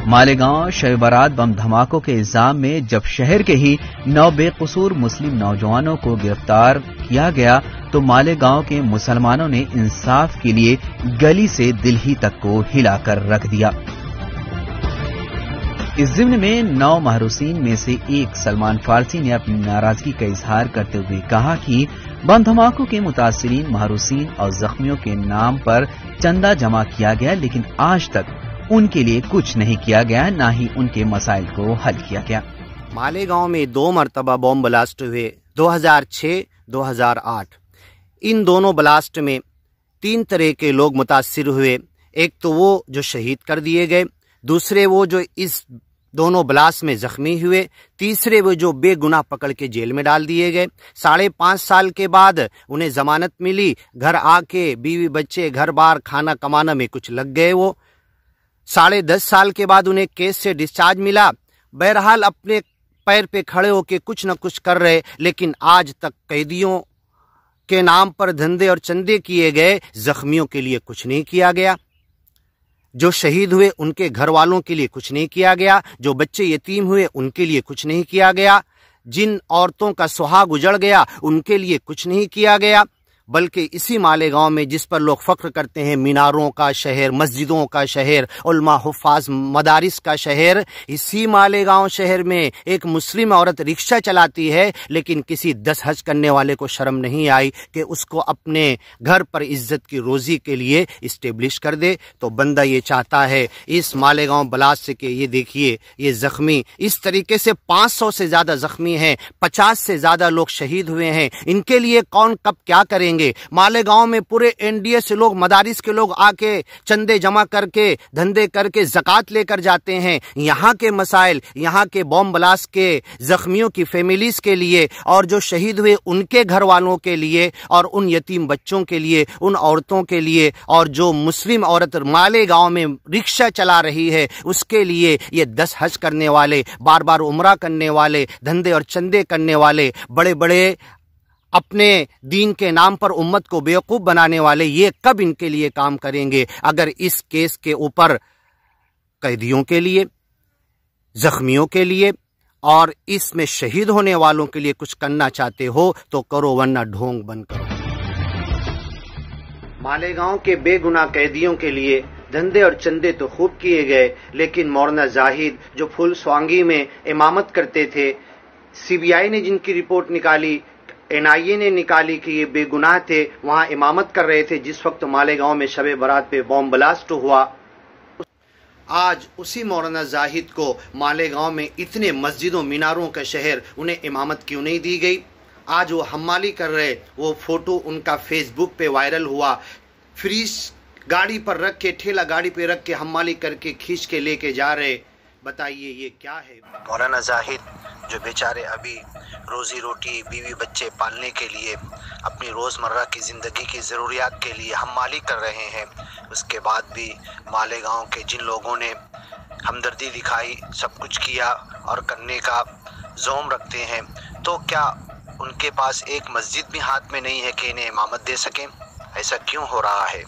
मालेगांव शब बारात बम धमाकों के इल्जाम में जब शहर के ही 9 बेकसूर मुस्लिम नौजवानों को गिरफ्तार किया गया तो मालेगांव के मुसलमानों ने इंसाफ के लिए गली से दिल्ली तक को हिलाकर रख दिया। इस ज़िम्न में 9 महरूसीन में से एक सलमान फारसी ने अपनी नाराजगी का इजहार करते हुए कहा कि बम धमाकों के मुतासिरीन महरूसीन और जख्मियों के नाम पर चंदा जमा किया गया, लेकिन आज तक उनके लिए कुछ नहीं किया गया, न ही उनके मसाइल को हल किया गया। मालेगांव में 2 मरतबा बॉम्ब ब्लास्ट हुए 2006-2008। इन दोनों ब्लास्ट में 3 तरह के लोग मुतासिर हुए। एक तो वो जो शहीद कर दिए गए, दूसरे वो जो इस दोनों ब्लास्ट में जख्मी हुए, तीसरे वो जो बेगुनाह पकड़ के जेल में डाल दिए गए। 5.5 साल के बाद उन्हें जमानत मिली, घर आके बीवी बच्चे घर बार खाना कमाना में कुछ लग गए। वो 10.5 साल के बाद उन्हें केस से डिस्चार्ज मिला। बहरहाल अपने पैर पे खड़े होके कुछ न कुछ कर रहे, लेकिन आज तक कैदियों के नाम पर धंधे और चंदे किए गए, जख्मियों के लिए कुछ नहीं किया गया। जो शहीद हुए उनके घर वालों के लिए कुछ नहीं किया गया, जो बच्चे यतीम हुए उनके लिए कुछ नहीं किया गया, जिन औरतों का सुहाग उजड़ गया उनके लिए कुछ नहीं किया गया। बल्कि इसी मालेगांव में जिस पर लोग फख्र करते हैं, मीनारों का शहर, मस्जिदों का शहर, उलमा हुफ़ाज मदारिस का शहर, इसी मालेगांव शहर में एक मुस्लिम औरत रिक्शा चलाती है, लेकिन किसी 10 हज करने वाले को शर्म नहीं आई कि उसको अपने घर पर इज्जत की रोजी के लिए इस्टेब्लिश कर दे। तो बंदा ये चाहता है इस मालेगांव ब्लास्ट से कि ये देखिए ये जख्मी इस तरीके से 500 से ज्यादा जख्मी हैं, 50 से ज्यादा लोग शहीद हुए हैं, इनके लिए कौन कब क्या करेंगे। मालेगांव में पूरे एनडीए से लोग, मदारिस के लोग आके चंदे जमा करके धंधे करके ज़कात लेकर जाते हैं। यहाँ के मसाइल, यहाँ के बॉम्ब ब्लास्ट के जख्मियों की फैमिलीज के लिए और जो शहीद हुए उनके घर वालों के लिए और उन यतीम बच्चों के लिए, उन औरतों के लिए, और जो मुस्लिम औरत मालेगांव में रिक्शा चला रही है उसके लिए, ये 10 हज करने वाले, बार बार उम्रा करने वाले, धंधे और चंदे करने वाले, बड़े बड़े अपने दीन के नाम पर उम्मत को बेवकूफ़ बनाने वाले, ये कब इनके लिए काम करेंगे। अगर इस केस के ऊपर कैदियों के लिए, जख्मियों के लिए और इसमें शहीद होने वालों के लिए कुछ करना चाहते हो तो करो, वरना ढोंग बंद करो। मालेगांव के बेगुनाह कैदियों के लिए धंधे और चंदे तो खूब किए गए, लेकिन मौलाना जाहिद जो फुल स्वांगी में इमामत करते थे, सीबीआई ने जिनकी रिपोर्ट निकाली, एनआईए ने निकाली कि ये बेगुनाह थे, वहां इमामत कर रहे थे जिस वक्त मालेगांव में शब बारात पे बॉम्ब ब्लास्ट हुआ। आज उसी मौलाना जाहिद को मालेगांव में इतने मस्जिदों मीनारों का शहर, उन्हें इमामत क्यों नहीं दी गई। आज वो हम्माली कर रहे, वो फोटो उनका फेसबुक पे वायरल हुआ, फ्रीज गाड़ी पर रख के, ठेला गाड़ी पे रख के हम्माली करके खींच के लेके जा रहे। बताइए ये क्या है। मौलाना जाहिद जो बेचारे अभी रोजी रोटी, बीवी बच्चे पालने के लिए, अपनी रोज़मर्रा की ज़िंदगी की ज़रूरियात के लिए हम्माली कर रहे हैं, उसके बाद भी मालेगांव के जिन लोगों ने हमदर्दी दिखाई, सब कुछ किया और करने का ज़ोम रखते हैं, तो क्या उनके पास एक मस्जिद भी हाथ में नहीं है कि इन्हें इमामत दे सकें। ऐसा क्यों हो रहा है।